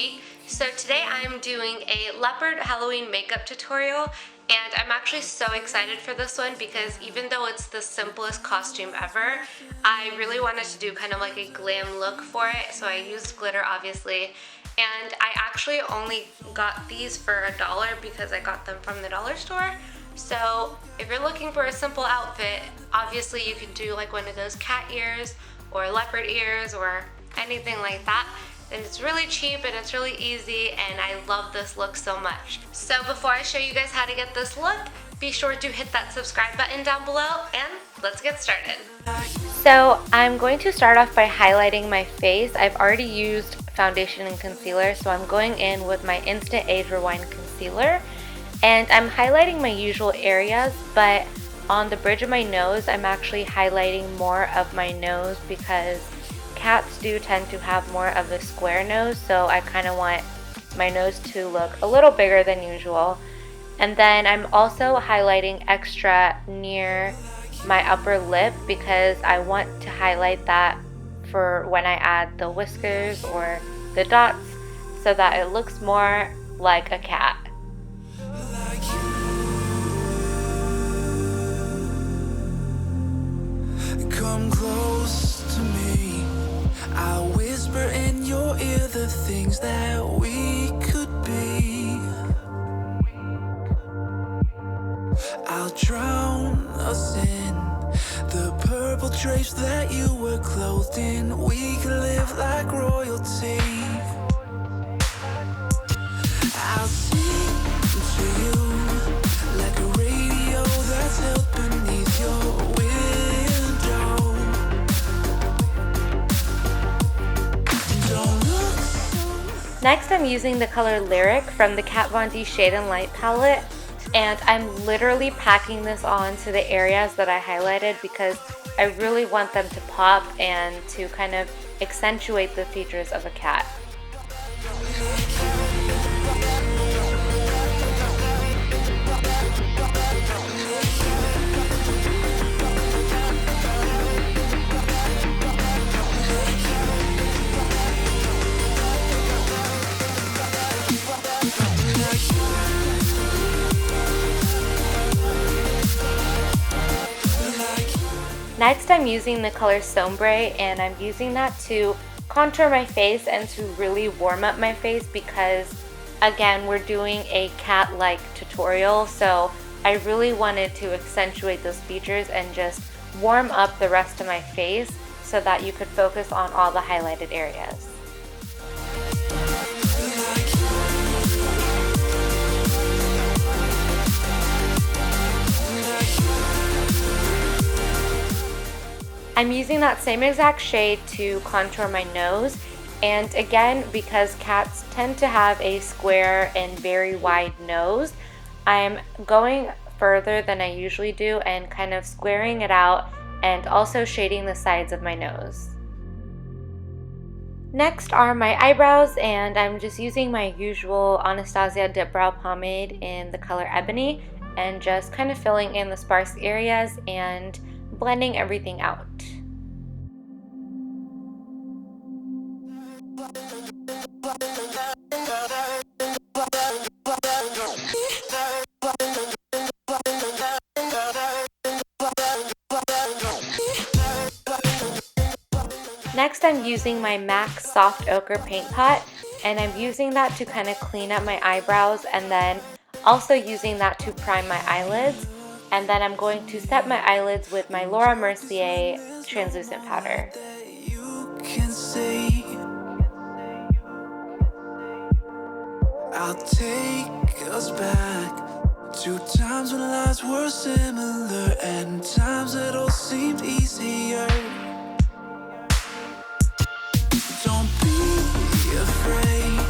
Mac&Chic. So today I'm doing a leopard Halloween makeup tutorial, and I'm actually so excited for this one because even though it's the simplest costume ever, I really wanted to do kind of like a glam look for it, so I used glitter obviously. And I actually only got these for $1 because I got them from the dollar store. So if you're looking for a simple outfit, obviously you can do like one of those cat ears or leopard ears or anything like that. And it's really cheap and it's really easy, and I love this look so much. So before I show you guys how to get this look, be sure to hit that subscribe button down below and let's get started. So I'm going to start off by highlighting my face. I've already used foundation and concealer, so I'm going in with my Instant Age Rewind concealer, and I'm highlighting my usual areas, but on the bridge of my nose I'm actually highlighting more of my nose because cats do tend to have more of a square nose, so I kind of want my nose to look a little bigger than usual. And then I'm also highlighting extra near my upper lip because I want to highlight that for when I add the whiskers or the dots so that it looks more like a cat. Come close to me, I'll whisper in your ear the things that we could be. I'll drown us in the purple drapes that you were clothed in. We could live like royalty. I'll sing to you like a radio that's held beneath your window. Don't look so... Next I'm using the color Lyric from the Kat Von D Shade and Light palette, and I'm literally packing this on to the areas that I highlighted because I really want them to pop and to kind of accentuate the features of a cat. Next I'm using the color Sombre, and I'm using that to contour my face and to really warm up my face because again we're doing a cat-like tutorial, so I really wanted to accentuate those features and just warm up the rest of my face so that you could focus on all the highlighted areas. I'm using that same exact shade to contour my nose, and again because cats tend to have a square and very wide nose, I'm going further than I usually do and kind of squaring it out and also shading the sides of my nose. Next are my eyebrows, and I'm just using my usual Anastasia Dip Brow Pomade in the color Ebony and just kind of filling in the sparse areas and blending everything out. Next I'm using my MAC Soft Ochre Paint Pot, and I'm using that to kind of clean up my eyebrows and then also using that to prime my eyelids. And then I'm going to set my eyelids with my Laura Mercier translucent powder. I'll take us back to times when lives were similar and times that all seemed easier. Don't be afraid,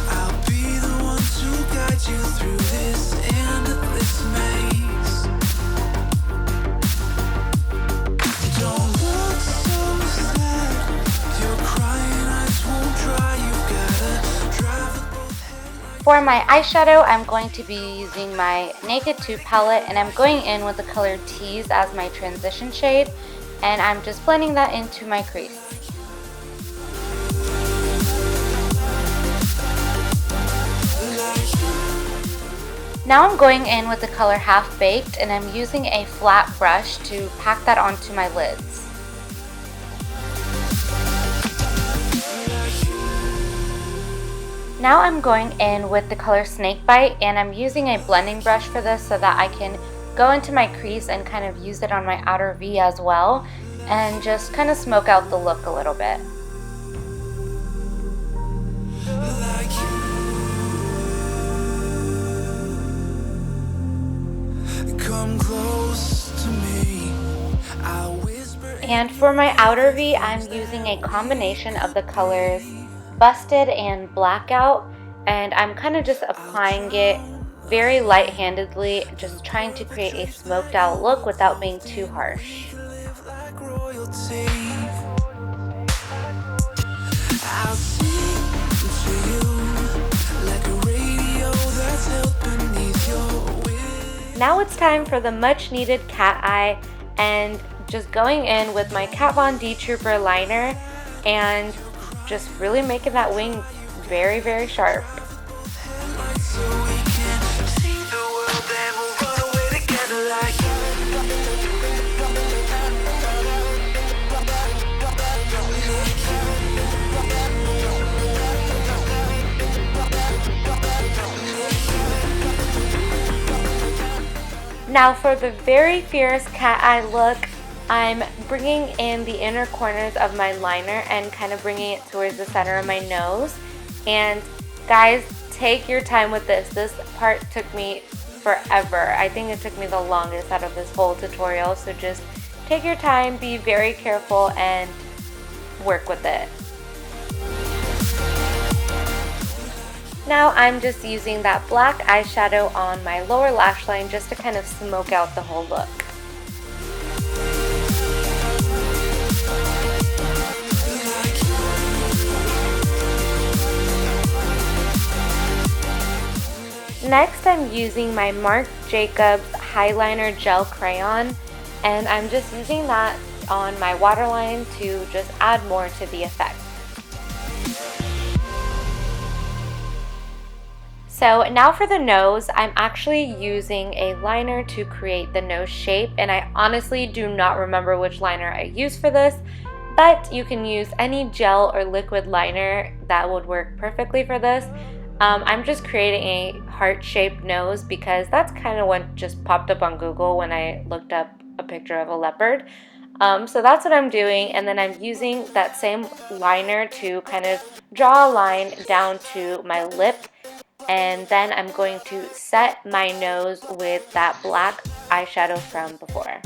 I'll be the one to guide you through this endless maze. Don't look so sad, your crying eyes won't dry, you've gotta drive with both headlights. For my eyeshadow, I'm going to be using my Naked 2 palette, and I'm going in with the color Tease as my transition shade, and I'm just blending that into my crease. Now I'm going in with the color Half Baked, and I'm using a flat brush to pack that onto my lids. Now I'm going in with the color Snakebite, and I'm using a blending brush for this so that I can go into my crease and kind of use it on my outer V as well, and just kind of smoke out the look a little bit. Come close to me. I'll whisper. And for my outer V, I'm using a combination of the colors Busted and Blackout, and I'm kind of just applying it very light-handedly, just trying to create a smoked out look without being too harsh. Like royalty. I'll sing to you like a radio that's held beneath your wings. Now it's time for the much needed cat eye, and just going in with my Kat Von D Trooper liner and just really making that wing very, very sharp. So we can see the world and we'll run away together like. Now for the very fierce cat eye look, I'm bringing in the inner corners of my liner and kind of bringing it towards the center of my nose. And guys, take your time with this. This part took me forever. I think it took me the longest out of this whole tutorial. So just take your time, be very careful, and work with it. Now I'm just using that black eyeshadow on my lower lash line just to kind of smoke out the whole look. Next, I'm using my Marc Jacobs Highliner Gel Crayon, and I'm just using that on my waterline to just add more to the effect. So now for the nose, I'm actually using a liner to create the nose shape, and I honestly do not remember which liner I used for this, but you can use any gel or liquid liner that would work perfectly for this. I'm just creating a heart-shaped nose because that's kind of what just popped up on Google when I looked up a picture of a leopard. So that's what I'm doing, and then I'm using that same liner to kind of draw a line down to my lip, and then I'm going to set my nose with that black eyeshadow from before.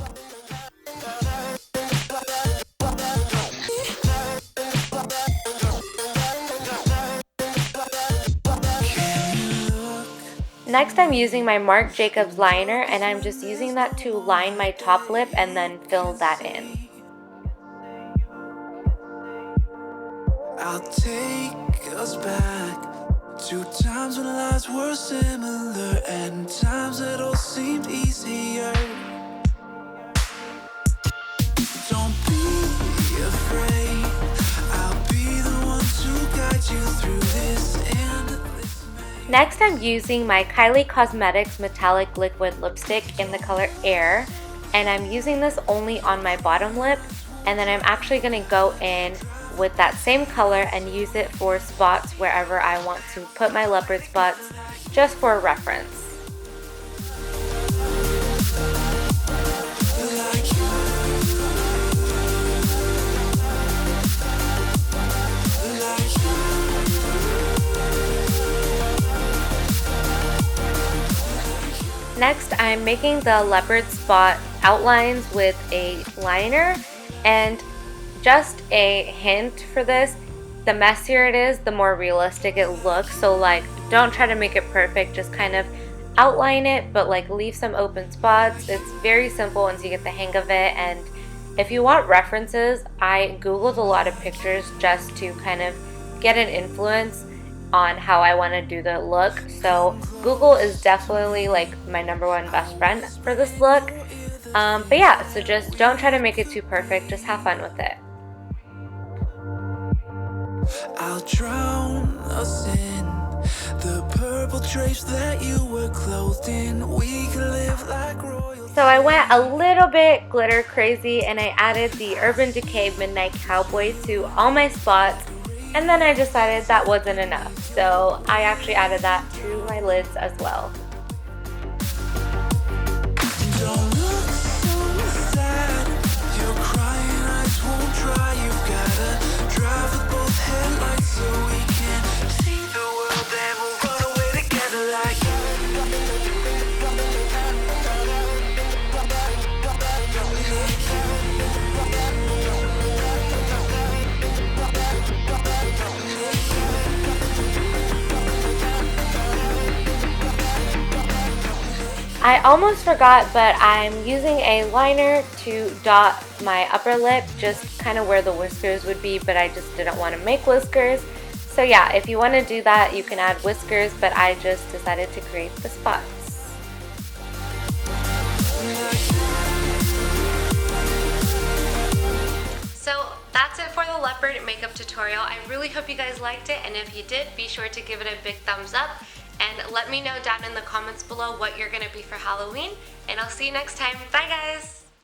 Next, I'm using my Marc Jacobs liner, and I'm just using that to line my top lip and then fill that in. I'll take us back to times when lives were similar and times that all seemed easier. Don't be afraid, I'll be the one to guide you through this endless maze. Next, I'm using my Kylie Cosmetics Metallic Liquid Lipstick in the color Air, and I'm using this only on my bottom lip, and then I'm actually going to go in with that same color and use it for spots wherever I want to put my leopard spots, just for reference. Next, I'm making the leopard spot outlines with a liner, and just a hint for this, the messier it is, the more realistic it looks. So like, don't try to make it perfect, just kind of outline it, but like leave some open spots. It's very simple once you get the hang of it. And if you want references, I googled a lot of pictures just to kind of get an influence on how I want to do the look. So Google is definitely like my #1 best friend for this look. But yeah, so just don't try to make it too perfect, just have fun with it. I'll drown us in The purple drapes that you were clothed in, we could live like royals. So I went a little bit glitter crazy and I added the Urban Decay Midnight Cowboy to all my spots, and then I decided that wasn't enough. So I actually added that to my lids as well. Don't look so sad, your crying eyes won't dry. You've gotta drive with both headlights so we can see the world and we'll run away together like I almost forgot, but I'm using a liner to dot my upper lip, just kind of where the whiskers would be, but I just didn't want to make whiskers. So yeah, if you want to do that, you can add whiskers, but I just decided to create the spots. So that's it for the Leopard makeup tutorial. I really hope you guys liked it, and if you did, be sure to give it a big thumbs up. And let me know down in the comments below what you're gonna be for Halloween. And I'll see you next time. Bye guys!